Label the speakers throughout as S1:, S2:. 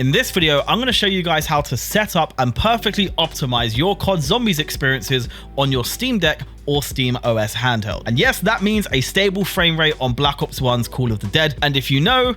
S1: In this video, I'm going to show you guys how to set up and perfectly optimize your COD Zombies experiences on your Steam Deck or Steam OS Handheld. And yes, that means a stable frame rate on Black Ops 1's Call of the Dead. And if you know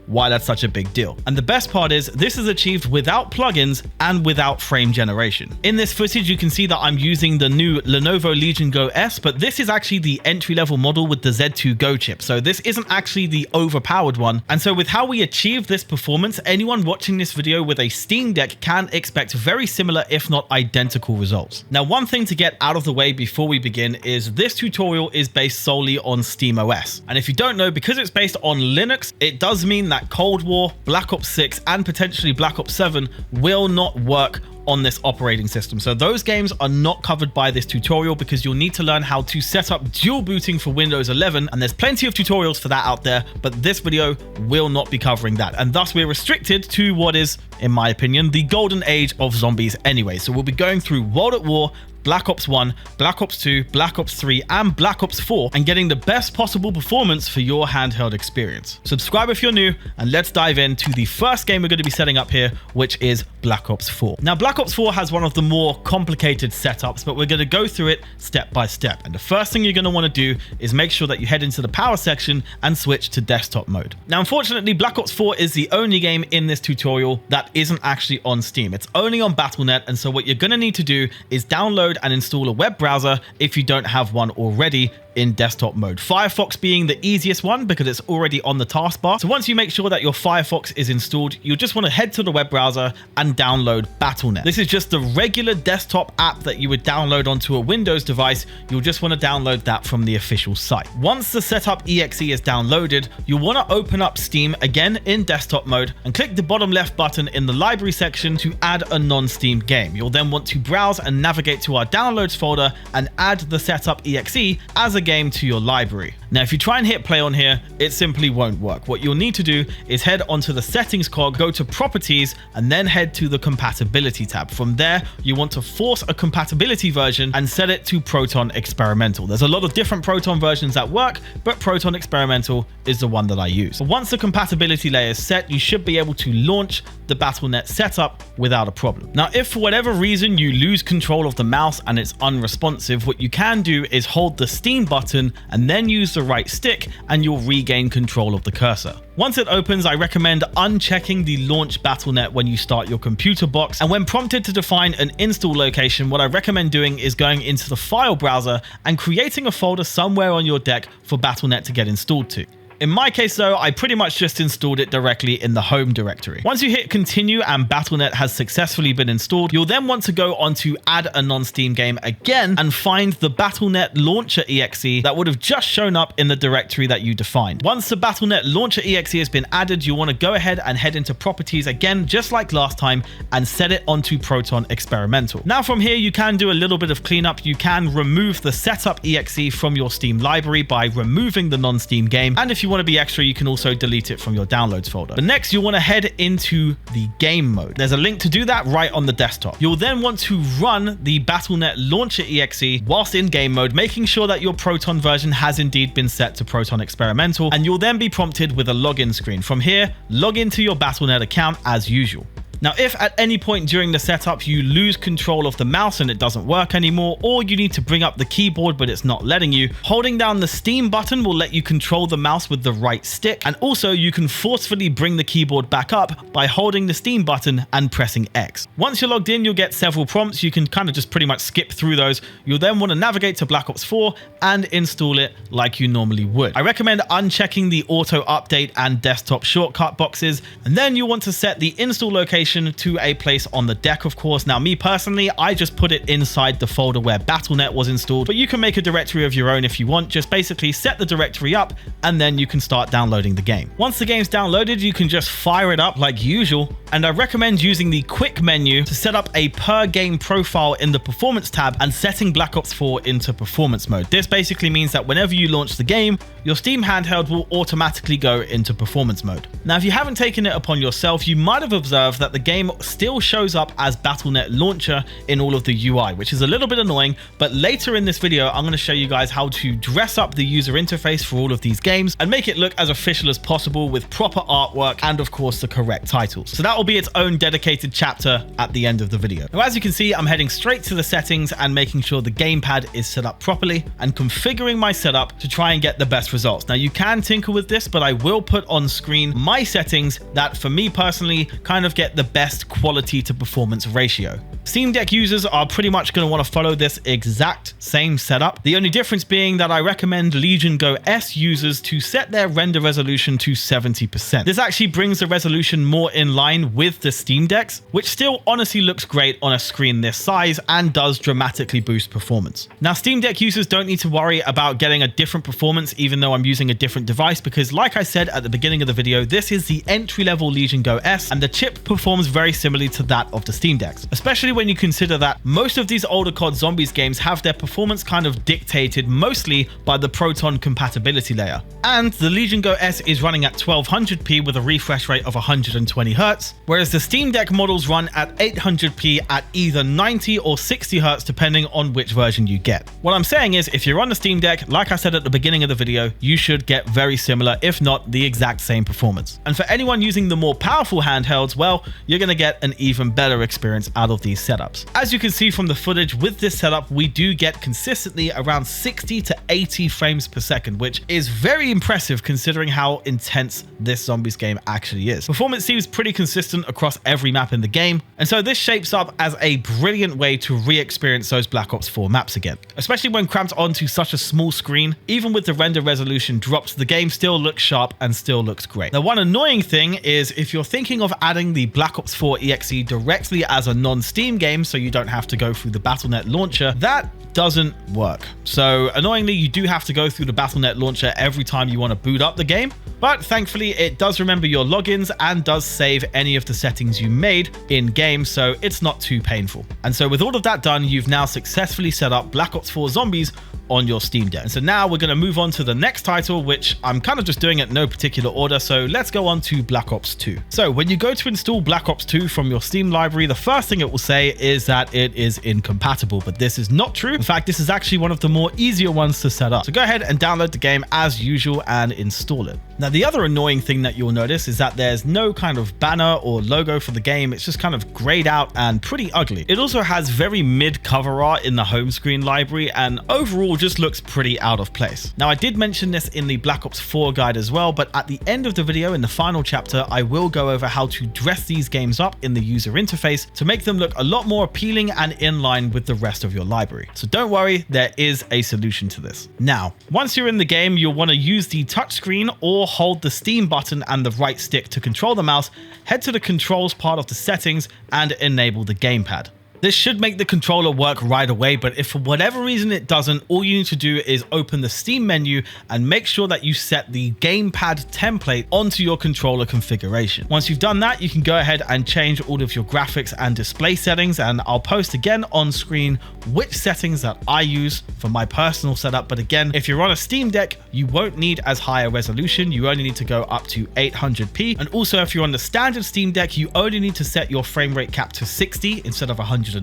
S1: why that's such a big deal. And the best part is this is achieved without plugins and without frame generation. In this footage, you can see that I'm using the new Lenovo Legion Go S, but this is actually the entry-level model with the Z2 Go chip. So this isn't actually the overpowered one. And so with how we achieve this performance, anyone watching this video with a Steam Deck can expect very similar, if not identical results. Now, one thing to get out of the way before we begin is this tutorial is based solely on Steam OS. And if you don't know, because it's based on Linux, it does mean that Cold War, Black Ops 6, and potentially Black Ops 7 will not work on this operating system. So those games are not covered by this tutorial because you'll need to learn how to set up dual booting for Windows 11, and there's plenty of tutorials for that out there, but this video will not be covering that. And thus we're restricted to what is, in my opinion, the golden age of zombies anyway. So we'll be going through World at War, Black Ops 1, Black Ops 2, Black Ops 3, and Black Ops 4, and getting the best possible performance for your handheld experience. Subscribe if you're new, and let's dive into the first game we're going to be setting up here, which is Black Ops 4. Now, Black Ops 4 has one of the more complicated setups, but we're going to go through it step by step. And the first thing you're going to want to do is make sure that you head into the power section and switch to desktop mode. Now, unfortunately, Black Ops 4 is the only game in this tutorial that isn't actually on Steam. It's only on Battle.net, and so what you're going to need to do is download and install a web browser if you don't have one already in desktop mode. Firefox being the easiest one because it's already on the taskbar. So once you make sure that your Firefox is installed, you'll just want to head to the web browser and download Battle.net. This is just the regular desktop app that you would download onto a Windows device. You'll just want to download that from the official site. Once the setup exe is downloaded, you'll want to open up Steam again in desktop mode and click the bottom left button in the library section to add a non-Steam game. You'll then want to browse and navigate to our downloads folder and add the setup exe as a game to your library. Now, if you try and hit play on here, it simply won't work. What you'll need to do is head onto the settings cog, go to properties, and then head to the compatibility tab. From there, you want to force a compatibility version and set it to Proton Experimental. There's a lot of different Proton versions that work, but Proton Experimental is the one that I use. Once the compatibility layer is set, you should be able to launch the Battle.net setup without a problem. Now, if for whatever reason you lose control of the mouse and it's unresponsive, what you can do is hold the Steam button and then use the right stick and you'll regain control of the cursor. Once it opens, I recommend unchecking the launch Battle.net when you start your computer box, and when prompted to define an install location, what I recommend doing is going into the file browser and creating a folder somewhere on your deck for Battle.net to get installed to. In my case though, I pretty much just installed it directly in the home directory. Once you hit continue and Battle.net has successfully been installed, you'll then want to go on to add a non-Steam game again and find the Battle.net launcher exe that would have just shown up in the directory that you defined. Once the Battle.net launcher exe has been added, you want to go ahead and head into properties again, just like last time, and set it onto Proton Experimental. Now from here, you can do a little bit of cleanup. You can remove the setup exe from your Steam library by removing the non-Steam game, and if you want to be extra, you can also delete it from your downloads folder. But next, you'll want to head into the game mode. There's a link to do that right on the desktop. You'll then want to run the Battle.net launcher exe whilst in game mode, making sure that your Proton version has indeed been set to Proton Experimental, and you'll then be prompted with a login screen. From here, log into your Battle.net account as usual. Now, if at any point during the setup you lose control of the mouse and it doesn't work anymore, or you need to bring up the keyboard but it's not letting you, holding down the Steam button will let you control the mouse with the right stick, and also you can forcefully bring the keyboard back up by holding the Steam button and pressing X. Once you're logged in, you'll get several prompts. You can kind of just pretty much skip through those. You'll then want to navigate to Black Ops 4 and install it like you normally would. I recommend unchecking the auto update and desktop shortcut boxes, and then you want to set the install location to a place on the deck, of course. Now, me personally, I just put it inside the folder where Battle.net was installed, but you can make a directory of your own if you want. Just basically set the directory up and then you can start downloading the game. Once the game's downloaded, you can just fire it up like usual, and I recommend using the quick menu to set up a per game profile in the performance tab and setting Black Ops 4 into performance mode. This basically means that whenever you launch the game, your Steam handheld will automatically go into performance mode. Now, if you haven't taken it upon yourself, you might have observed that the game still shows up as Battle.net Launcher in all of the UI, which is a little bit annoying, but later in this video, I'm going to show you guys how to dress up the user interface for all of these games and make it look as official as possible with proper artwork and of course the correct titles. So that will be its own dedicated chapter at the end of the video. Now, as you can see, I'm heading straight to the settings and making sure the gamepad is set up properly and configuring my setup to try and get the best results. Now, you can tinker with this, but I will put on screen my settings that for me personally kind of get the best quality to performance ratio. Steam Deck users are pretty much going to want to follow this exact same setup. The only difference being that I recommend Legion Go S users to set their render resolution to 70%. This actually brings the resolution more in line with the Steam Decks, which still honestly looks great on a screen this size and does dramatically boost performance. Now, Steam Deck users don't need to worry about getting a different performance even though I'm using a different device, because like I said at the beginning of the video, this is the entry-level Legion Go S and the chip performs very similarly to that of the Steam Decks, especially when you consider that most of these older COD Zombies games have their performance kind of dictated mostly by the Proton compatibility layer. And the Legion Go S is running at 1200p with a refresh rate of 120 Hz, whereas the Steam Deck models run at 800p at either 90 or 60 Hz depending on which version you get. What I'm saying is, if you're on the Steam Deck, like I said at the beginning of the video, you should get very similar, if not the exact same performance. And for anyone using the more powerful handhelds, well, you're going to get an even better experience out of these setups. As you can see from the footage, with this setup, we do get consistently around 60 to 80 frames per second, which is very impressive considering how intense this Zombies game actually is. Performance seems pretty consistent across every map in the game, and so this shapes up as a brilliant way to re-experience those Black Ops 4 maps again. Especially when cramped onto such a small screen, even with the render resolution dropped, the game still looks sharp and still looks great. Now, one annoying thing is if you're thinking of adding the Black Ops 4 EXE directly as a non-Steam game so you don't have to go through the Battle.net Launcher, that doesn't work. So annoyingly, you do have to go through the Battle.net Launcher every time you want to boot up the game, but thankfully it does remember your logins and does save any of the settings you made in game, so it's not too painful. And so with all of that done, you've now successfully set up Black Ops 4 Zombies on your Steam Deck. And so now we're going to move on to the next title, which I'm kind of just doing it in no particular order. So let's go on to Black Ops 2. So when you go to install Black Ops 2 from your Steam library, the first thing it will say is that it is incompatible, but this is not true. In fact, this is actually one of the more easier ones to set up. So go ahead and download the game as usual and install it. Now, the other annoying thing that you'll notice is that there's no kind of banner or logo for the game. It's just kind of grayed out and pretty ugly. It also has very mid cover art in the home screen library and overall just looks pretty out of place. Now, I did mention this in the Black Ops 4 guide as well, but at the end of the video in the final chapter, I will go over how to dress these games up in the user interface to make them look a lot more appealing and in line with the rest of your library. So don't worry, there is a solution to this. Now, once you're in the game, you'll want to use the touchscreen or hold the Steam button and the right stick to control the mouse, head to the controls part of the settings and enable the gamepad. This should make the controller work right away, but if for whatever reason it doesn't, all you need to do is open the Steam menu and make sure that you set the gamepad template onto your controller configuration. Once you've done that, you can go ahead and change all of your graphics and display settings, and I'll post again on screen which settings that I use for my personal setup. But again, if you're on a Steam Deck, you won't need as high a resolution. You only need to go up to 800p. And also, if you're on the standard Steam Deck, you only need to set your frame rate cap to 60 instead of 120.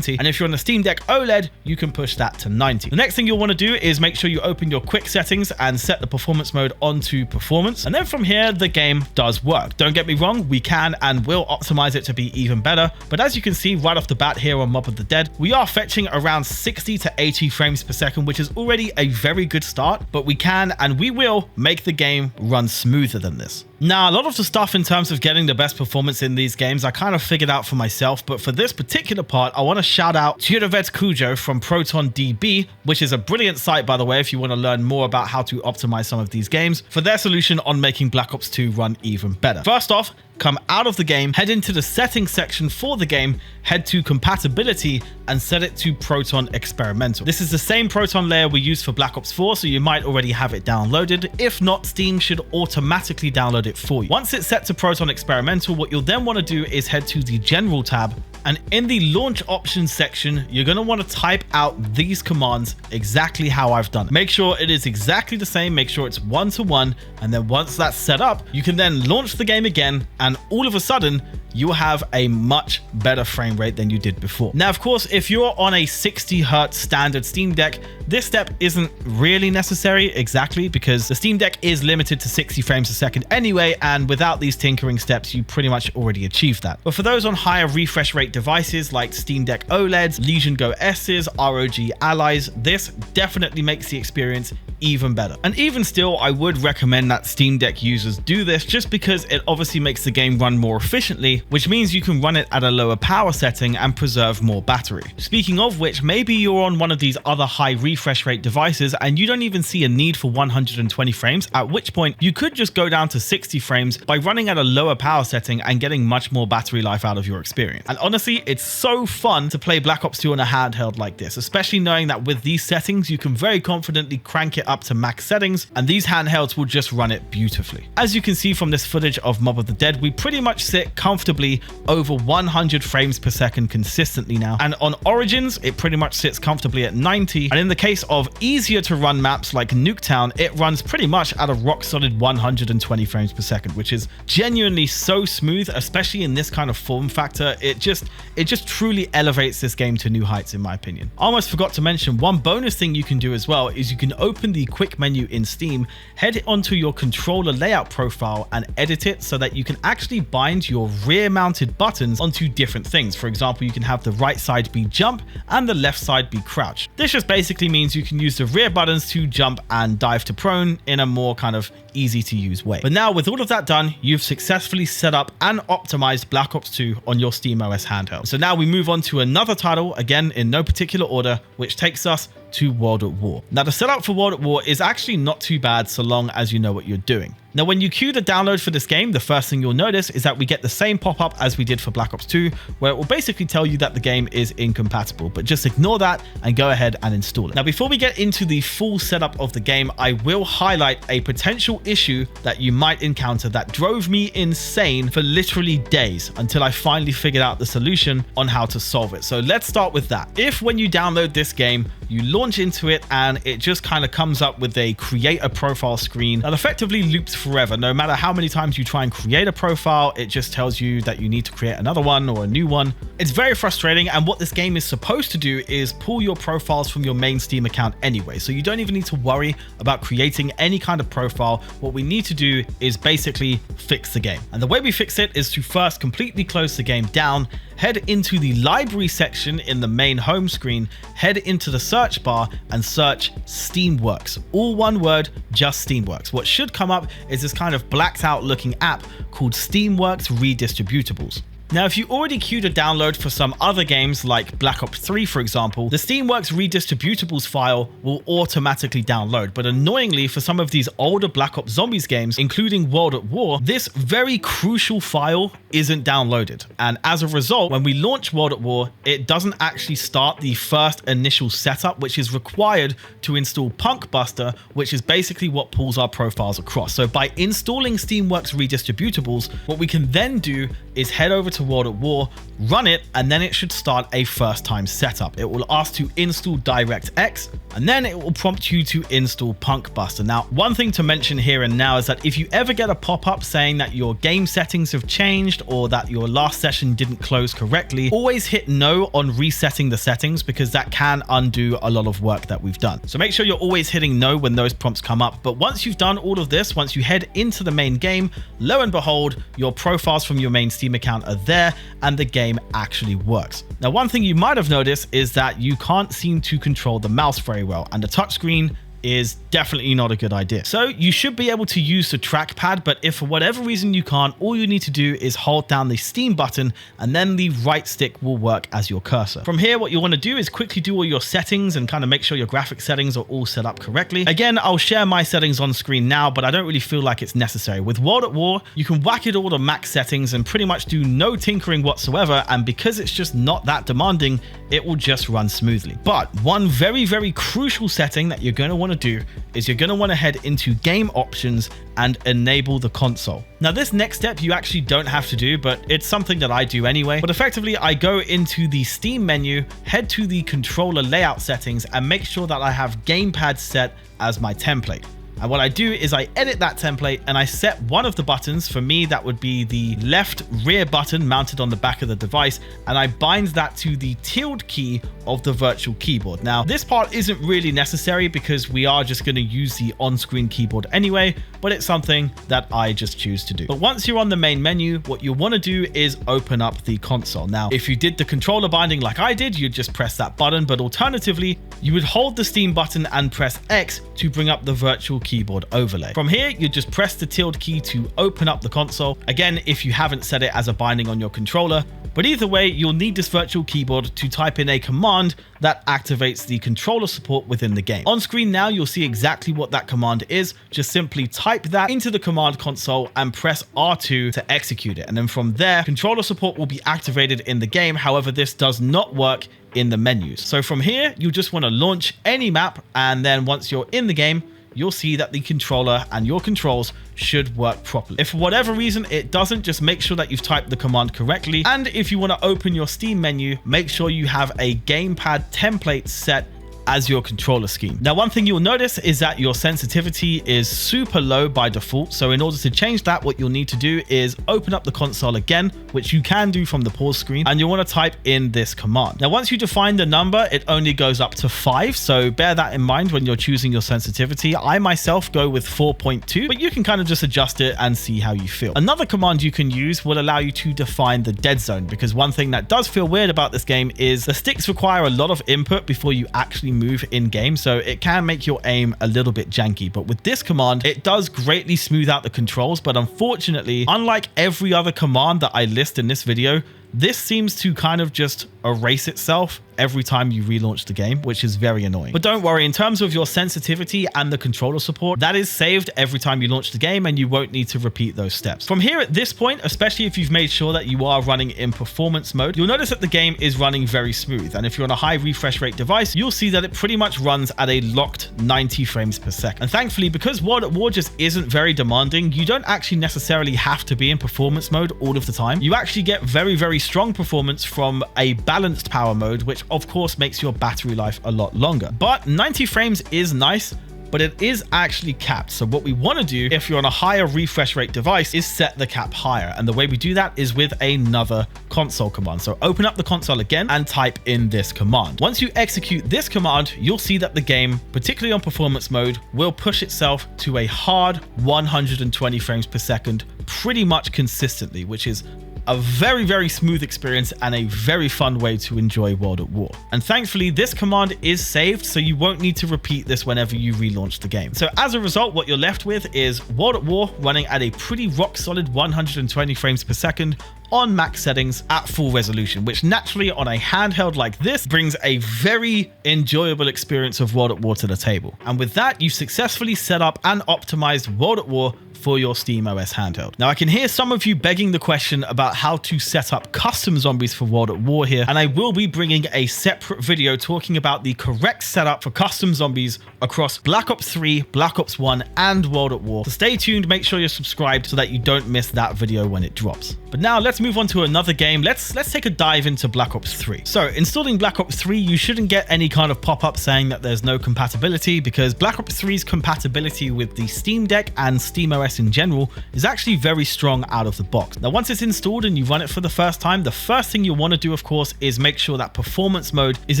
S1: And if you're on the Steam Deck OLED, you can push that to 90. The next thing you'll want to do is make sure you open your quick settings and set the performance mode onto performance. And then from here, the game does work. Don't get me wrong, we can and will optimize it to be even better. But as you can see right off the bat here on Mob of the Dead, we are fetching around 60 to 80 frames per second, which is already a very good start, but we can and we will make the game run smoother than this. Now, a lot of the stuff in terms of getting the best performance in these games, I kind of figured out for myself, but for this particular part, I want to shout out Tudovet Kujo from ProtonDB, which is a brilliant site, by the way, if you want to learn more about how to optimize some of these games, for their solution on making Black Ops 2 run even better. First off, come out of the game, head into the settings section for the game, head to compatibility and set it to Proton Experimental. This is the same Proton layer we used for Black Ops 4, so you might already have it downloaded. If not, Steam should automatically download it for you. Once it's set to Proton Experimental, what you'll then want to do is head to the General tab, and in the launch options section, you're going to want to type out these commands exactly how I've done it. Make sure it is exactly the same, make sure it's one-to-one, and then once that's set up, you can then launch the game again, and all of a sudden, you'll have a much better frame rate than you did before. Now, of course, if you're on a 60 Hz standard Steam Deck, this step isn't really necessary exactly because the Steam Deck is limited to 60 frames a second anyway, and without these tinkering steps, you pretty much already achieved that. But for those on higher refresh rate devices like Steam Deck OLEDs, Legion Go S's, ROG Allies, this definitely makes the experience even better. And even still, I would recommend that Steam Deck users do this just because it obviously makes the game run more efficiently, which means you can run it at a lower power setting and preserve more battery. Speaking of which, maybe you're on one of these other high refresh rate devices and you don't even see a need for 120 frames, at which point you could just go down to 60 frames by running at a lower power setting and getting much more battery life out of your experience. And honestly, it's so fun to play Black Ops 2 on a handheld like this, especially knowing that with these settings, you can very confidently crank it up to max settings, and these handhelds will just run it beautifully. As you can see from this footage of Mob of the Dead, we pretty much sit comfortably over 100 frames per second consistently now, and on Origins it pretty much sits comfortably at 90, and in the case of easier to run maps like Nuketown, it runs pretty much at a rock solid 120 frames per second, which is genuinely so smooth, especially in this kind of form factor. It just truly elevates this game to new heights in my opinion. I almost forgot to mention one bonus thing you can do as well is you can open the quick menu in Steam, head onto your controller layout profile and edit it so that you can actually bind your rear mounted buttons onto different things. For example, you can have the right side be jump and the left side be crouch. This just basically means you can use the rear buttons to jump and dive to prone in a more kind of easy to use way. But now with all of that done, you've successfully set up and optimized Black Ops 2 on your Steam OS handheld. So now we move on to another title, again in no particular order, which takes us to World at War. Now the setup for World at War is actually not too bad so long as you know what you're doing. Now when you queue the download for this game, the first thing you'll notice is that we get the same pop-up as we did for Black Ops 2, where it will basically tell you that the game is incompatible, but just ignore that and go ahead and install it. Now before we get into the full setup of the game, I will highlight a potential issue that you might encounter that drove me insane for literally days until I finally figured out the solution on how to solve it. So let's start with that. If when you download this game, you launch into it and it just kind of comes up with a create a profile screen that effectively loops forever. No matter how many times you try and create a profile, it just tells you that you need to create another one or a new one. It's very frustrating, and what this game is supposed to do is pull your profiles from your main Steam account anyway, so you don't even need to worry about creating any kind of profile. What we need to do is basically fix the game, and the way we fix it is to first completely close the game down, head into the library section in the main home screen, head into the search bar and search Steamworks. All one word, just Steamworks. What should come up is this kind of blacked out looking app called Steamworks Redistributables. Now, if you already queued a download for some other games like Black Ops 3, for example, the Steamworks Redistributables file will automatically download. But annoyingly, for some of these older Black Ops Zombies games, including World at War, this very crucial file isn't downloaded. And as a result, when we launch World at War, it doesn't actually start the first initial setup, which is required to install Punkbuster, which is basically what pulls our profiles across. So by installing Steamworks Redistributables, what we can then do is head over to World at War, run it, and then it should start a first time setup. It will ask to install DirectX, and then it will prompt you to install Punkbuster. Now, one thing to mention here and now is that if you ever get a pop-up saying that your game settings have changed or that your last session didn't close correctly, always hit no on resetting the settings, because that can undo a lot of work that we've done. So make sure you're always hitting no when those prompts come up. But once you've done all of this, once you head into the main game, lo and behold, your profiles from your main Steam account are there and the game actually works. Now, one thing you might have noticed is that you can't seem to control the mouse very well, and the touchscreen is definitely not a good idea. So you should be able to use the trackpad, but if for whatever reason you can't, all you need to do is hold down the Steam button and then the right stick will work as your cursor. From here, what you want to do is quickly do all your settings and kind of make sure your graphic settings are all set up correctly. Again, I'll share my settings on screen now, but I don't really feel like it's necessary. With World at War, you can whack it all to max settings and pretty much do no tinkering whatsoever, and because it's just not that demanding, it will just run smoothly. But one very, very crucial setting that you're going to want to do is you're going to want to head into game options and enable the console. Now, this next step you actually don't have to do, but it's something that I do anyway. But effectively, I go into the Steam menu, head to the controller layout settings, and make sure that I have gamepad set as my template. And what I do is I edit that template and I set one of the buttons. For me, that would be the left rear button mounted on the back of the device, and I bind that to the tilde key of the virtual keyboard. Now, this part isn't really necessary because we are just going to use the on-screen keyboard anyway, but it's something that I just choose to do. But once you're on the main menu, what you want to do is open up the console. Now, if you did the controller binding like I did, you'd just press that button, but alternatively, you would hold the Steam button and press X to bring up the virtual keyboard overlay. From here, you just press the tilde key to open up the console. Again, if you haven't set it as a binding on your controller, but either way, you'll need this virtual keyboard to type in a command that activates the controller support within the game. On screen now, you'll see exactly what that command is. Just simply type that into the command console and press R2 to execute it. And then from there, controller support will be activated in the game. However, this does not work in the menus. So from here, you just want to launch any map. And then once you're in the game, you'll see that the controller and your controls should work properly. If for whatever reason it doesn't, just make sure that you've typed the command correctly. And if you want to open your Steam menu, make sure you have a gamepad template set as your controller scheme. Now, one thing you'll notice is that your sensitivity is super low by default. So in order to change that, what you'll need to do is open up the console again, which you can do from the pause screen, and you'll want to type in this command. Now, once you define the number, it only goes up to 5. So bear that in mind when you're choosing your sensitivity. I myself go with 4.2, but you can kind of just adjust it and see how you feel. Another command you can use will allow you to define the dead zone, because one thing that does feel weird about this game is the sticks require a lot of input before you actually move in game, so it can make your aim a little bit janky. But with this command, it does greatly smooth out the controls. But unfortunately, unlike every other command that I list in this video, this seems to kind of just erase itself every time you relaunch the game, which is very annoying. But don't worry, in terms of your sensitivity and the controller support, that is saved every time you launch the game, and you won't need to repeat those steps. From here at this point, especially if you've made sure that you are running in performance mode, you'll notice that the game is running very smooth. And if you're on a high refresh rate device, you'll see that it pretty much runs at a locked 90 frames per second. And thankfully, because World at War just isn't very demanding, you don't actually necessarily have to be in performance mode all of the time. You actually get very, very strong performance from a balanced power mode, which of course makes your battery life a lot longer. But 90 frames is nice, but it is actually capped. So what we want to do if you're on a higher refresh rate device is set the cap higher. And the way we do that is with another console command. So open up the console again and type in this command. Once you execute this command, you'll see that the game, particularly on performance mode, will push itself to a hard 120 frames per second pretty much consistently, which is a very, very smooth experience and a very fun way to enjoy World at War. And thankfully, this command is saved, so you won't need to repeat this whenever you relaunch the game. So as a result, what you're left with is World at War running at a pretty rock solid 120 frames per second on max settings at full resolution, which naturally on a handheld like this brings a very enjoyable experience of World at War to the table. And with that, you've successfully set up and optimized World at War for your Steam OS handheld. Now, I can hear some of you begging the question about how to set up custom zombies for World at War here, and I will be bringing a separate video talking about the correct setup for custom zombies across Black Ops 3, Black Ops 1, and World at War. So stay tuned, make sure you're subscribed so that you don't miss that video when it drops. But now let's move on to another game. Let's take a dive into Black Ops 3. So installing Black Ops 3, you shouldn't get any kind of pop-up saying that there's no compatibility, because Black Ops 3's compatibility with the Steam Deck and Steam OS in general is actually very strong out of the box. Now, once it's installed and you run it for the first time, the first thing you want to do, of course, is make sure that performance mode is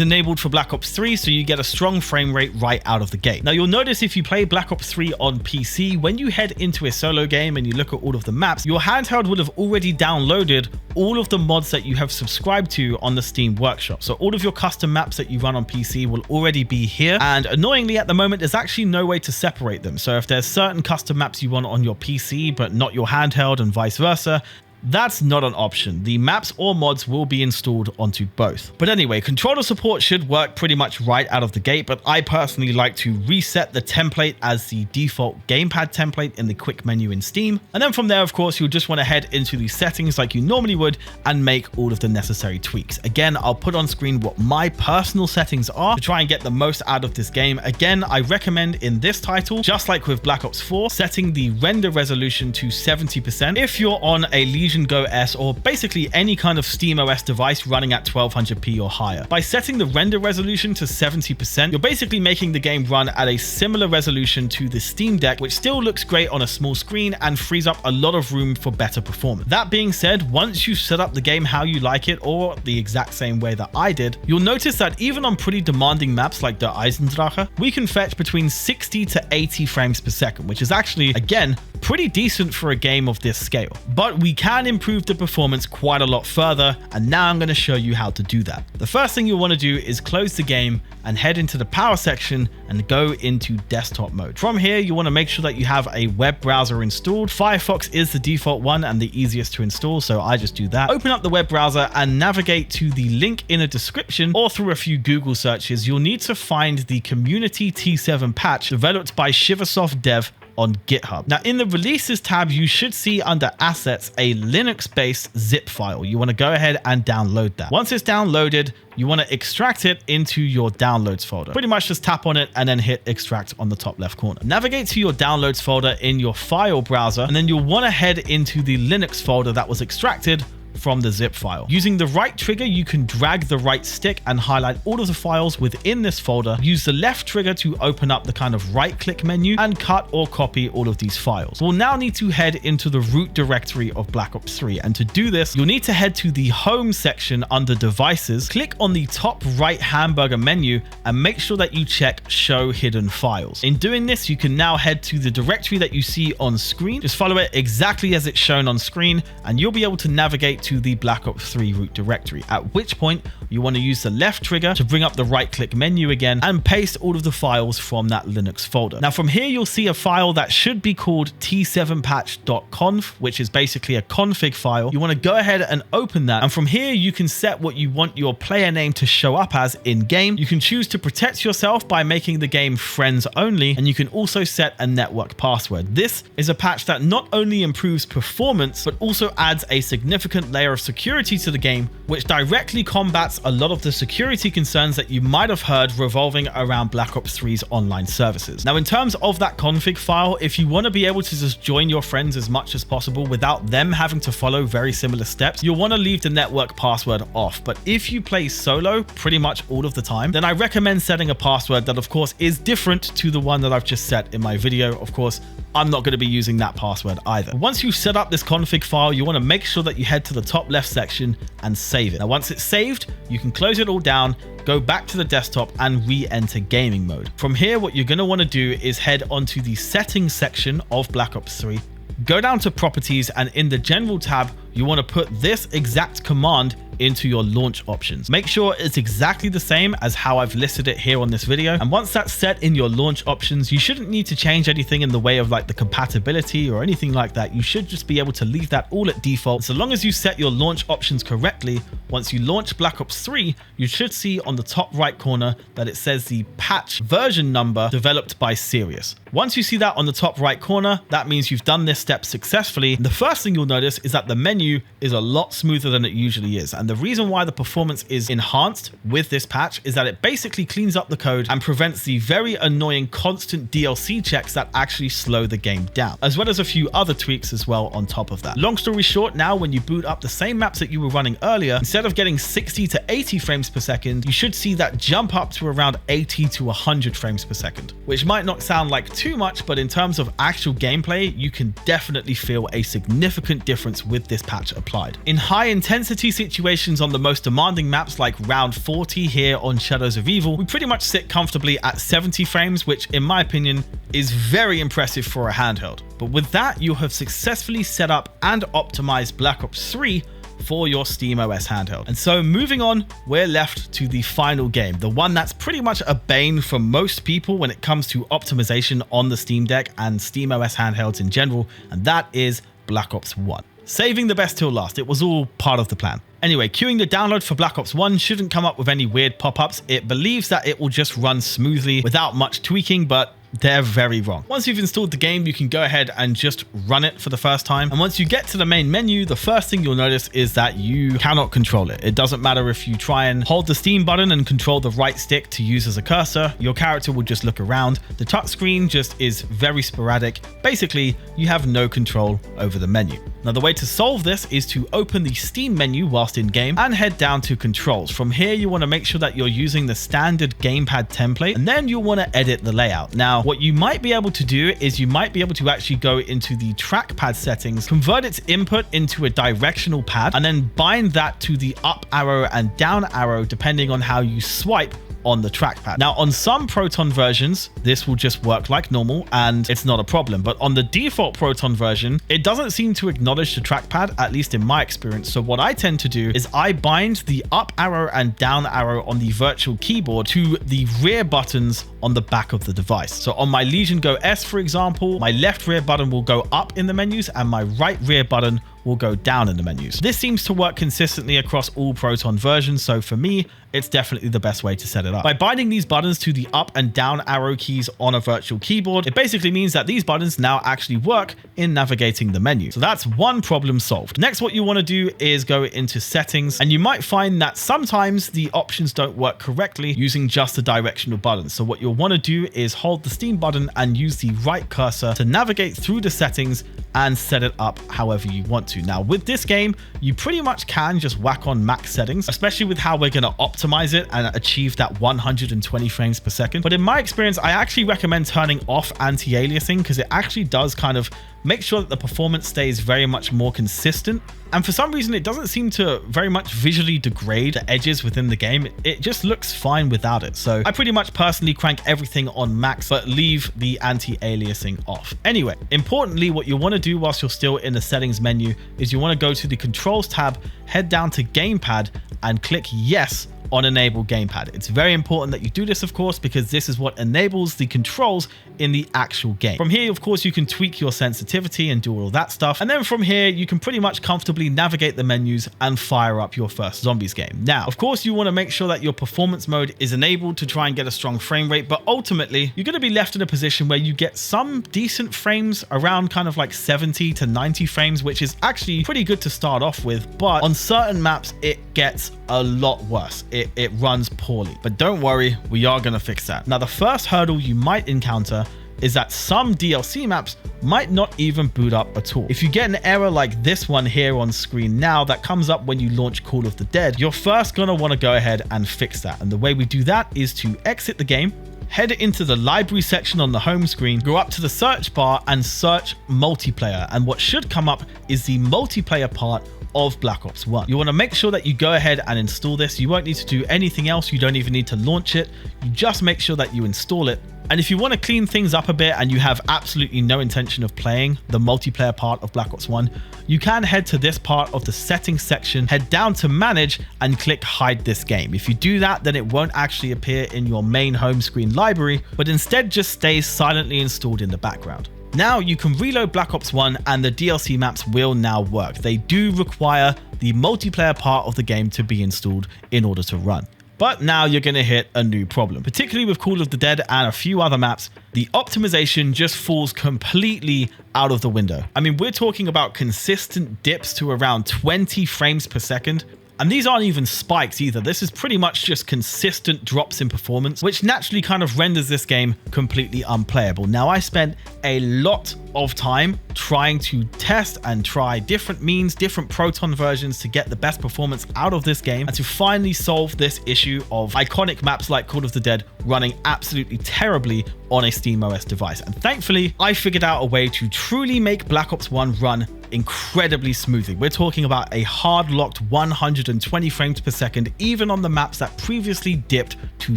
S1: enabled for Black Ops 3 so you get a strong frame rate right out of the gate. Now, you'll notice if you play Black Ops 3 on PC, when you head into a solo game and you look at all of the maps, your handheld would have already downloaded all of the mods that you have subscribed to on the Steam Workshop. So all of your custom maps that you run on PC will already be here. And annoyingly, at the moment, there's actually no way to separate them. So if there's certain custom maps you want on your PC, but not your handheld, and vice versa, that's not an option. The maps or mods will be installed onto both. But anyway, controller support should work pretty much right out of the gate, but I personally like to reset the template as the default gamepad template in the quick menu in Steam. And then from there, of course, you'll just want to head into the settings like you normally would and make all of the necessary tweaks. Again, I'll put on screen what my personal settings are to try and get the most out of this game. Again, I recommend in this title, just like with Black Ops 4, setting the render resolution to 70%. If you're on a Fusion Go S, or basically any kind of Steam OS device running at 1200p or higher. By setting the render resolution to 70%, you're basically making the game run at a similar resolution to the Steam Deck, which still looks great on a small screen and frees up a lot of room for better performance. That being said, once you've set up the game how you like it, or the exact same way that I did, you'll notice that even on pretty demanding maps like the Eisendrache, we can fetch between 60 to 80 frames per second, which is actually, again, pretty decent for a game of this scale. But we can improve the performance quite a lot further, and now I'm going to show you how to do that. The first thing you'll want to do is close the game and head into the power section and go into desktop mode. From here, you want to make sure that you have a web browser installed. Firefox is the default one and the easiest to install, so I just do that. Open up the web browser and navigate to the link in the description, or through a few Google searches, you'll need to find the Community T7 patch developed by Shiversoft Dev on GitHub. Now, in the releases tab, you should see under assets a Linux-based zip file. You want to go ahead and download that. Once it's downloaded, you want to extract it into your downloads folder. Pretty much just tap on it and then hit extract on the top left corner. Navigate to your downloads folder in your file browser, and then you'll want to head into the Linux folder that was extracted from the zip file. Using the right trigger, you can drag the right stick and highlight all of the files within this folder. Use the left trigger to open up the kind of right-click menu and cut or copy all of these files. We'll now need to head into the root directory of Black Ops 3, and to do this, you'll need to head to the home section under devices, click on the top right hamburger menu, and make sure that you check show hidden files. In doing this, you can now head to the directory that you see on screen. Just follow it exactly as it's shown on screen, and you'll be able to navigate to the Black Ops 3 root directory, at which point you want to use the left trigger to bring up the right click menu again and paste all of the files from that Linux folder. Now from here, you'll see a file that should be called t7patch.conf, which is basically a config file. You want to go ahead and open that, and from here you can set what you want your player name to show up as in game. You can choose to protect yourself by making the game friends only, and you can also set a network password. This is a patch that not only improves performance but also adds a significant layer of security to the game, which directly combats a lot of the security concerns that you might have heard revolving around Black Ops 3's online services. Now, in terms of that config file, if you want to be able to just join your friends as much as possible without them having to follow very similar steps, you'll want to leave the network password off. But if you play solo pretty much all of the time, then I recommend setting a password that, of course, is different to the one that I've just set in my video. Of course, I'm not going to be using that password either. Once you've set up this config file, you want to make sure that you head to the top left section and save it. Now, once it's saved, you can close it all down, go back to the desktop and re-enter gaming mode. From here, what you're going to want to do is head onto the settings section of Black Ops 3, go down to properties, and in the general tab, you want to put this exact command into your launch options. Make sure it's exactly the same as how I've listed it here on this video. And once that's set in your launch options, you shouldn't need to change anything in the way of like the compatibility or anything like that. You should just be able to leave that all at default. So long as you set your launch options correctly, once you launch Black Ops 3, you should see on the top right corner that it says the patch version number developed by Sirius. Once you see that on the top right corner, that means you've done this step successfully. And the first thing you'll notice is that the menu is a lot smoother than it usually is. And the reason why the performance is enhanced with this patch is that it basically cleans up the code and prevents the very annoying constant DLC checks that actually slow the game down, as well as a few other tweaks as well on top of that. Long story short, now when you boot up the same maps that you were running earlier, instead of getting 60 to 80 frames per second, you should see that jump up to around 80 to 100 frames per second, which might not sound like too much, but in terms of actual gameplay, you can definitely feel a significant difference with this patch applied. In high intensity situations on the most demanding maps like round 40 here on Shadows of Evil, we pretty much sit comfortably at 70 frames, which in my opinion is very impressive for a handheld. But with that, you have successfully set up and optimized Black Ops 3 for your Steam OS handheld. And so moving on, we're left to the final game, the one that's pretty much a bane for most people when it comes to optimization on the Steam Deck and Steam OS handhelds in general, and that is Black Ops 1. Saving the best till last, it was all part of the plan. Anyway, queuing the download for Black Ops 1 shouldn't come up with any weird pop-ups. It believes that it will just run smoothly without much tweaking, but they're very wrong. Once you've installed the game, you can go ahead and just run it for the first time. And once you get to the main menu, the first thing you'll notice is that you cannot control it. It doesn't matter if you try and hold the Steam button and control the right stick to use as a cursor, your character will just look around. The touchscreen just is very sporadic. Basically, you have no control over the menu. Now, the way to solve this is to open the Steam menu whilst in game and head down to controls. From here, you want to make sure that you're using the standard gamepad template, and then you'll want to edit the layout. Now, what you might be able to do is you might be able to actually go into the trackpad settings, convert its input into a directional pad, and then bind that to the up arrow and down arrow depending on how you swipe on the trackpad. Now, on some Proton versions, this will just work like normal and it's not a problem. But on the default Proton version, it doesn't seem to acknowledge the trackpad, at least in my experience. So what I tend to do is I bind the up arrow and down arrow on the virtual keyboard to the rear buttons on the back of the device. So on my Legion Go S, for example, my left rear button will go up in the menus and my right rear button will go down in the menus. This seems to work consistently across all Proton versions, so for me, it's definitely the best way to set it up. By binding these buttons to the up and down arrow keys on a virtual keyboard, it basically means that these buttons now actually work in navigating the menu. So that's one problem solved. Next, what you want to do is go into settings, and you might find that sometimes the options don't work correctly using just the directional buttons. So what you'll want to do is hold the Steam button and use the right cursor to navigate through the settings and set it up however you want to. Now, with this game, you pretty much can just whack on max settings, especially with how we're going to optimize it and achieve that 120 frames per second. But in my experience, I actually recommend turning off anti-aliasing because it actually does kind of make sure that the performance stays very much more consistent. And for some reason, it doesn't seem to very much visually degrade the edges within the game. It just looks fine without it. So I pretty much personally crank everything on max, but leave the anti-aliasing off. Anyway, importantly, what you want to do whilst you're still in the settings menu is you want to go to the controls tab, head down to gamepad and click yes on enable gamepad. It's very important that you do this, of course, because this is what enables the controls in the actual game. From here, of course, you can tweak your sensitivity and do all that stuff. And then from here, you can pretty much comfortably navigate the menus and fire up your first zombies game. Now, of course, you want to make sure that your performance mode is enabled to try and get a strong frame rate, but ultimately, you're going to be left in a position where you get some decent frames around kind of like 70 to 90 frames, which is actually pretty good to start off with. But on certain maps, it gets a lot worse. It runs poorly. But don't worry, we are going to fix that. Now, the first hurdle you might encounter is that some DLC maps might not even boot up at all. If you get an error like this one here on screen now that comes up when you launch Call of the Dead, you're first going to want to go ahead and fix that. And the way we do that is to exit the game, head into the library section on the home screen, go up to the search bar and search multiplayer. And what should come up is the multiplayer part of Black Ops 1. You want to make sure that you go ahead and install this. You won't need to do anything else. You don't even need to launch it. You just make sure that you install it. And if you want to clean things up a bit and you have absolutely no intention of playing the multiplayer part of Black Ops 1, you can head to this part of the settings section, head down to manage and click hide this game. If you do that, then it won't actually appear in your main home screen library, but instead just stays silently installed in the background. Now you can reload Black Ops 1 and the DLC maps will now work. They do require the multiplayer part of the game to be installed in order to run. But now you're going to hit a new problem, particularly with Call of the Dead and a few other maps. The optimization just falls completely out of the window. I mean, we're talking about consistent dips to around 20 frames per second. And these aren't even spikes either. This is pretty much just consistent drops in performance, which naturally kind of renders this game completely unplayable. Now, I spent a lot of time trying to test and try different means, different Proton versions to get the best performance out of this game and to finally solve this issue of iconic maps like Call of the Dead running absolutely terribly on a Steam OS device. And thankfully, I figured out a way to truly make Black Ops 1 run incredibly smoothly. We're talking about a hard-locked 120 frames per second, even on the maps that previously dipped to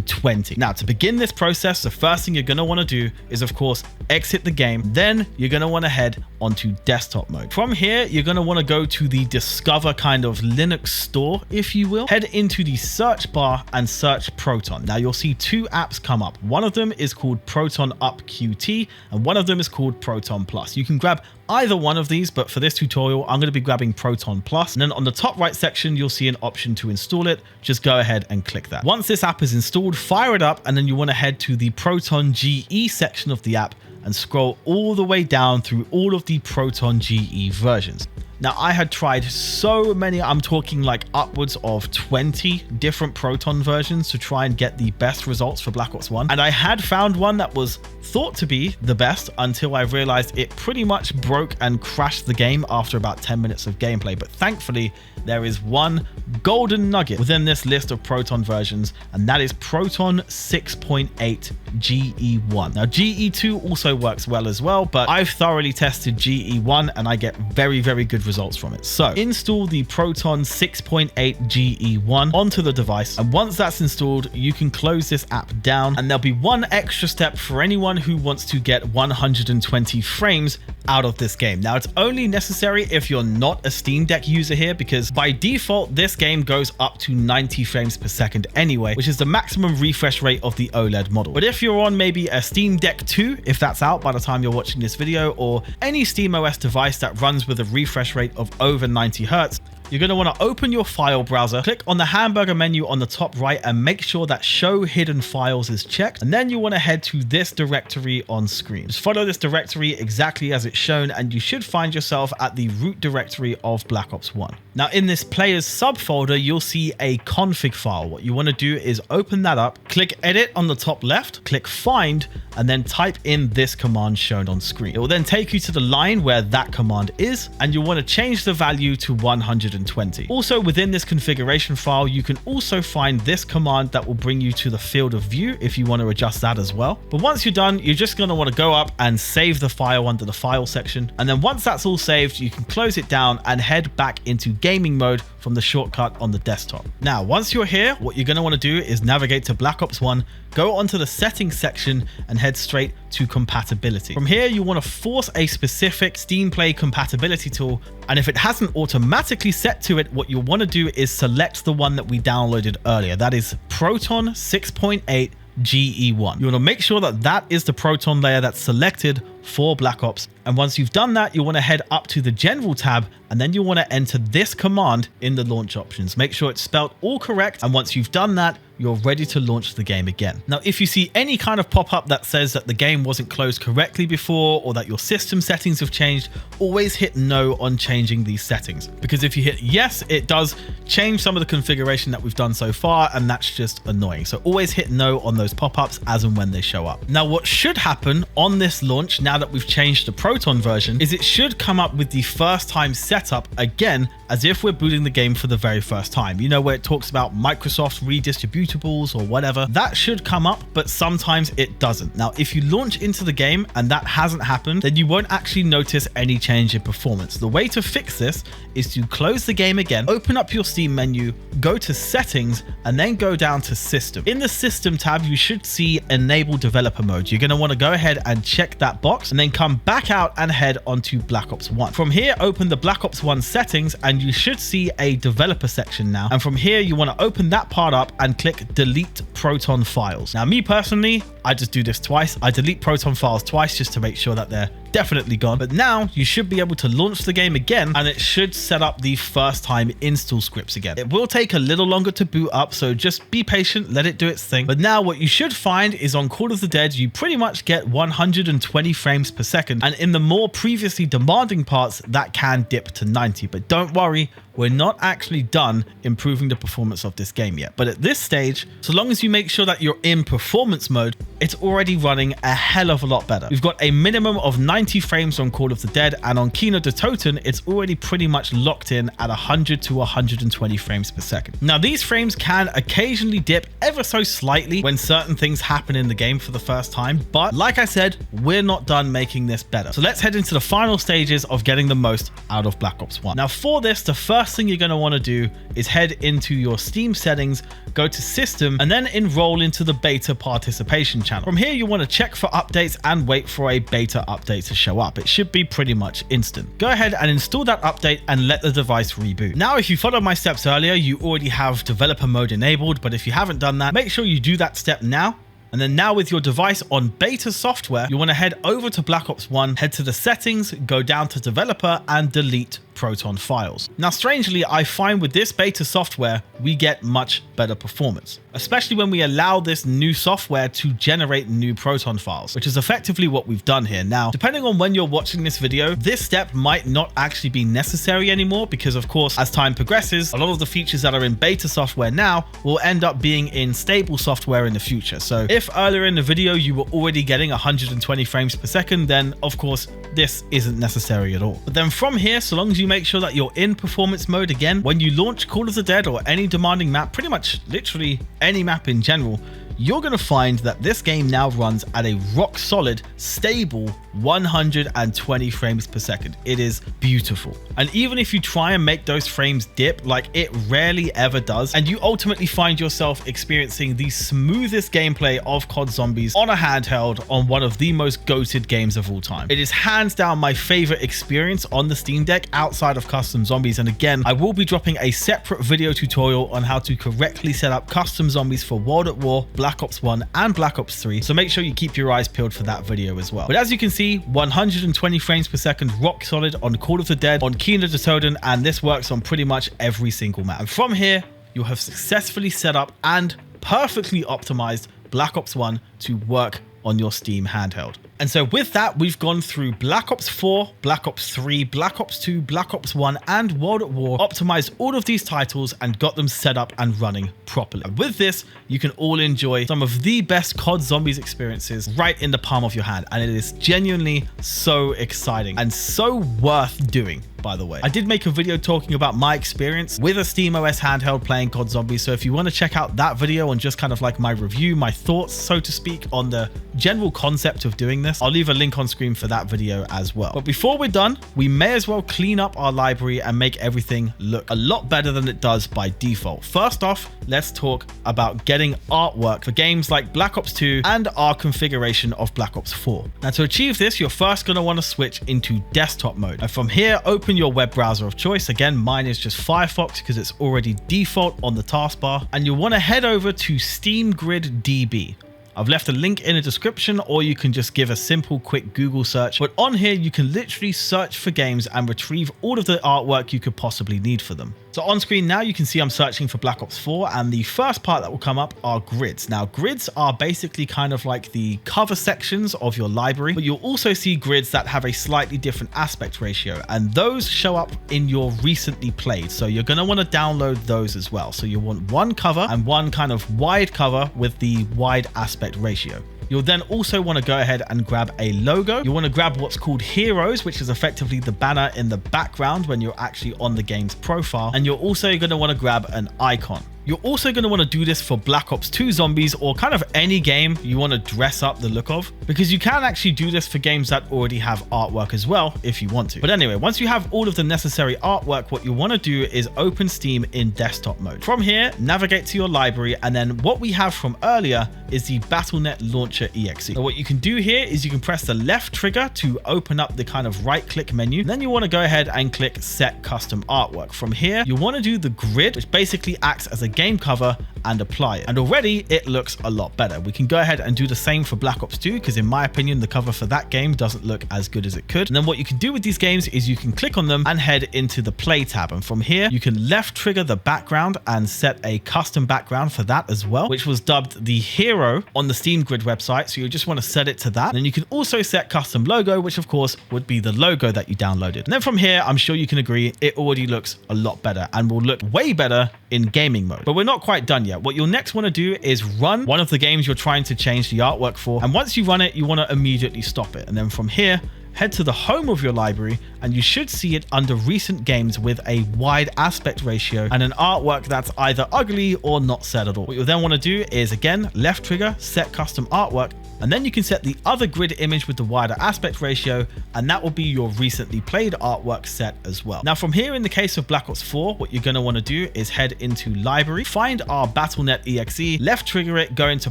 S1: 20. Now, to begin this process, the first thing you're going to want to do is, of course, exit the game. Then you're going to want to head onto desktop mode. From here, you're going to want to go to the Discover kind of Linux store, if you will. Head into the search bar and search Proton. Now, you'll see two apps come up. One of them is called Proton Up QT, and one of them is called Proton Plus. You can grab either one of these, but for this tutorial, I'm going to be grabbing Proton Plus. And then on the top right section, you'll see an option to install it. Just go ahead and click that. Once this app is installed, fire it up, and then you want to head to the Proton GE section of the app and scroll all the way down through all of the Proton GE versions. Now, I had tried so many, I'm talking like upwards of 20 different Proton versions to try and get the best results for Black Ops 1. And I had found one that was thought to be the best until I realized it pretty much broke and crashed the game after about 10 minutes of gameplay. But thankfully, there is one golden nugget within this list of Proton versions, and that is Proton 6.8 GE1. Now, GE2 also works well as well, but I've thoroughly tested GE1 and I get very, very good results from it. So install the Proton 6.8 GE1 onto the device, and once that's installed, you can close this app down, and there'll be one extra step for anyone who wants to get 120 frames out of this game. Now, it's only necessary if you're not a Steam Deck user here, because by default, this game goes up to 90 frames per second anyway, which is the maximum refresh rate of the OLED model. But if you're on maybe a Steam Deck 2, if that's out by the time you're watching this video, or any Steam OS device that runs with a refresh rate of over 90 Hertz, you're going to want to open your file browser, click on the hamburger menu on the top right, and make sure that show hidden files is checked. And then you want to head to this directory on screen. Just follow this directory exactly as it's shown, and you should find yourself at the root directory of Black Ops 1. Now, in this players subfolder, you'll see a config file. What you want to do is open that up, click edit on the top left, click find, and then type in this command shown on screen. It will then take you to the line where that command is, and you'll want to change the value to 120. Also, within this configuration file, you can also find this command that will bring you to the field of view if you want to adjust that as well. But once you're done, you're just going to want to go up and save the file under the file section. And then once that's all saved, you can close it down and head back into gaming mode from the shortcut on the desktop. Now, once you're here, what you're going to want to do is navigate to Black Ops 1, go onto the settings section and head straight to compatibility. From here, you want to force a specific Steam Play compatibility tool, and if it hasn't automatically set to it, what you'll want to do is select the one that we downloaded earlier. That is Proton 6.8 GE1. You want to make sure that that is the Proton layer that's selected for Black Ops. And once you've done that, you want to head up to the General tab, and then you want to enter this command in the launch options. Make sure it's spelled all correct, and once you've done that, you're ready to launch the game again. Now, if you see any kind of pop-up that says that the game wasn't closed correctly before, or that your system settings have changed, always hit no on changing these settings. Because if you hit yes, it does change some of the configuration that we've done so far, and that's just annoying. So always hit no on those pop-ups as and when they show up. Now, what should happen on this launch, now that we've changed the Proton version, is it should come up with the first time setup again, as if we're booting the game for the very first time. You know, where it talks about Microsoft redistributables or whatever. That should come up, but sometimes it doesn't. Now, if you launch into the game and that hasn't happened, then you won't actually notice any change in performance. The way to fix this is to close the game again, open up your Steam menu, go to settings, and then go down to system. In the system tab, you should see enable developer mode. You're going to want to go ahead and check that box, and then come back out and head onto Black Ops 1. From here, open the Black Ops 1 settings, and you should see a developer section now. And from here, you want to open that part up and click delete Proton files. Now, me personally, I just do this twice. I delete Proton files twice just to make sure that they're definitely gone. But now you should be able to launch the game again, and it should set up the first time install scripts again. It will take a little longer to boot up, so just be patient, let it do its thing. But now what you should find is on Call of the Dead, you pretty much get 120 frames per second. And in the more previously demanding parts, that can dip to 90. But don't worry, we're not actually done improving the performance of this game yet. But at this stage, so long as you make sure that you're in performance mode, it's already running a hell of a lot better. We've got a minimum of 90 frames on Call of the Dead, and on Kino de Toten, it's already pretty much locked in at 100 to 120 frames per second. Now, these frames can occasionally dip ever so slightly when certain things happen in the game for the first time, but like I said, we're not done making this better. So let's head into the final stages of getting the most out of Black Ops 1. Now, for this, the first thing you're going to want to do is head into your Steam settings, go to system, and then enroll into the beta participation channel. From here, you want to check for updates and wait for a beta update to show up. It should be pretty much instant. Go ahead and install that update and let the device reboot. Now, if you followed my steps earlier, you already have developer mode enabled, but if you haven't done that, make sure you do that step now. And then now with your device on beta software, you want to head over to Black Ops 1, head to the settings, go down to developer and delete Proton files. Now, strangely, I find with this beta software, we get much better performance, especially when we allow this new software to generate new Proton files, which is effectively what we've done here. Now, depending on when you're watching this video, this step might not actually be necessary anymore because, of course, as time progresses, a lot of the features that are in beta software now will end up being in stable software in the future. So if earlier in the video you were already getting 120 frames per second, then of course this isn't necessary at all. But then from here, so long as you make sure that you're in performance mode again, when you launch Call of the Dead or any demanding map, pretty much literally any map in general, you're going to find that this game now runs at a rock solid, stable 120 frames per second. It is beautiful. And even if you try and make those frames dip, like it rarely ever does, and you ultimately find yourself experiencing the smoothest gameplay of COD Zombies on a handheld on one of the most goated games of all time. It is hands down my favorite experience on the Steam Deck outside of custom zombies. And again, I will be dropping a separate video tutorial on how to correctly set up custom zombies for World at War, Black Ops 1 and Black Ops 3, so make sure you keep your eyes peeled for that video as well. But as you can see, 120 frames per second rock solid on Call of the Dead, on Kina de Toden, and this works on pretty much every single map. And from here, you have successfully set up and perfectly optimized Black Ops 1 to work on your Steam handheld. And so with that, we've gone through Black Ops 4, Black Ops 3, Black Ops 2, Black Ops 1, and World at War, optimized all of these titles and got them set up and running properly. And with this, you can all enjoy some of the best COD Zombies experiences right in the palm of your hand. And it is genuinely so exciting and so worth doing. By the way, I did make a video talking about my experience with a Steam OS handheld playing COD Zombies. So if you want to check out that video and just kind of like my review, my thoughts, so to speak, on the general concept of doing this, I'll leave a link on screen for that video as well. But before we're done, we may as well clean up our library and make everything look a lot better than it does by default. First off, let's talk about getting artwork for games like Black Ops 2 and our configuration of Black Ops 4. Now, to achieve this, you're first going to want to switch into desktop mode. And from here, open your web browser of choice. Again, mine is just Firefox because it's already default on the taskbar. And you'll want to head over to Steam Grid DB. I've left a link in the description, or you can just give a simple quick Google search. But on here, you can literally search for games and retrieve all of the artwork you could possibly need for them. So on screen now, you can see I'm searching for Black Ops 4, and the first part that will come up are grids. Now, grids are basically kind of like the cover sections of your library, but you'll also see grids that have a slightly different aspect ratio, and those show up in your recently played. So you're going to want to download those as well. So you want one cover and one kind of wide cover with the wide aspect ratio. You'll then also want to go ahead and grab a logo. You want to grab what's called Heroes, which is effectively the banner in the background when you're actually on the game's profile. And you're also going to want to grab an icon. You're also going to want to do this for Black Ops 2 Zombies, or kind of any game you want to dress up the look of, because you can actually do this for games that already have artwork as well if you want to. But anyway, once you have all of the necessary artwork, what you want to do is open Steam in desktop mode. From here, navigate to your library, and then what we have from earlier is the Battle.net Launcher EXE. So what you can do here is you can press the left trigger to open up the kind of right click menu. And then you want to go ahead and click Set Custom Artwork. From here, you want to do the grid, which basically acts as a game cover, and apply it. And already it looks a lot better. We can go ahead and do the same for Black Ops 2, because in my opinion, the cover for that game doesn't look as good as it could. And then what you can do with these games is you can click on them and head into the play tab. And from here, you can left trigger the background and set a custom background for that as well, which was dubbed the hero on the Steam Grid website. So you just want to set it to that. And then you can also set custom logo, which of course would be the logo that you downloaded. And then from here, I'm sure you can agree, it already looks a lot better and will look way better in gaming mode. But we're not quite done yet. What you'll next want to do is run one of the games you're trying to change the artwork for. And once you run it, you want to immediately stop it. And then from here, head to the home of your library, and you should see it under recent games with a wide aspect ratio and an artwork that's either ugly or not set at all. What you'll then want to do is, again, left trigger, set custom artwork, and then you can set the other grid image with the wider aspect ratio, and that will be your recently played artwork set as well. Now from here, in the case of Black Ops 4, what you're going to want to do is head into library, find our Battle.net EXE, left trigger it, go into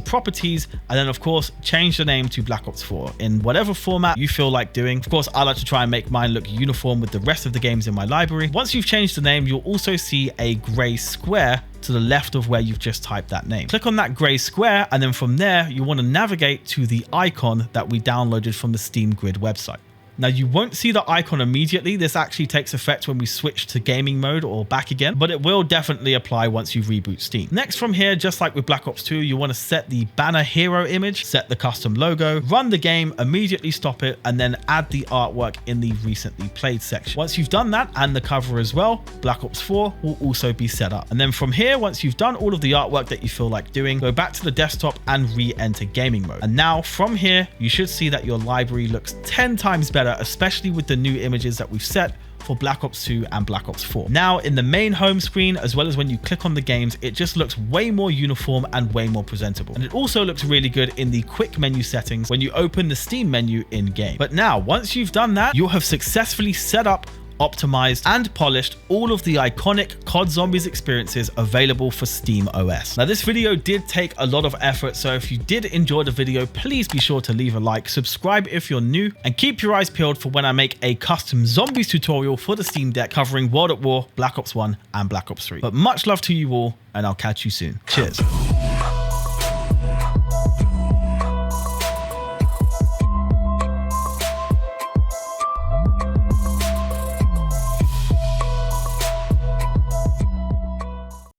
S1: properties, and then of course change the name to Black Ops 4 in whatever format you feel like doing. doing. Of course, I like to try and make mine look uniform with the rest of the games in my library. Once you've changed the name, you'll also see a gray square to the left of where you've just typed that name. Click on that gray square, and then from there, you want to navigate to the icon that we downloaded from the Steam Grid website. Now, you won't see the icon immediately. This actually takes effect when we switch to gaming mode or back again, but it will definitely apply once you reboot Steam. Next, from here, just like with Black Ops 2, you want to set the banner hero image, set the custom logo, run the game, immediately stop it, and then add the artwork in the recently played section. Once you've done that and the cover as well, Black Ops 4 will also be set up. And then from here, once you've done all of the artwork that you feel like doing, go back to the desktop and re-enter gaming mode. And now from here, you should see that your library looks 10 times better, especially with the new images that we've set for Black Ops 2 and Black Ops 4. Now, in the main home screen, as well as when you click on the games, it just looks way more uniform and way more presentable. And it also looks really good in the quick menu settings when you open the Steam menu in game. But now, once you've done that, you'll have successfully set up, optimized, and polished all of the iconic COD Zombies experiences available for Steam OS. Now, this video did take a lot of effort, so if you did enjoy the video, please be sure to leave a like, subscribe if you're new, and keep your eyes peeled for when I make a custom Zombies tutorial for the Steam Deck covering World at War, Black Ops 1, and Black Ops 3. But much love to you all, and I'll catch you soon. Cheers.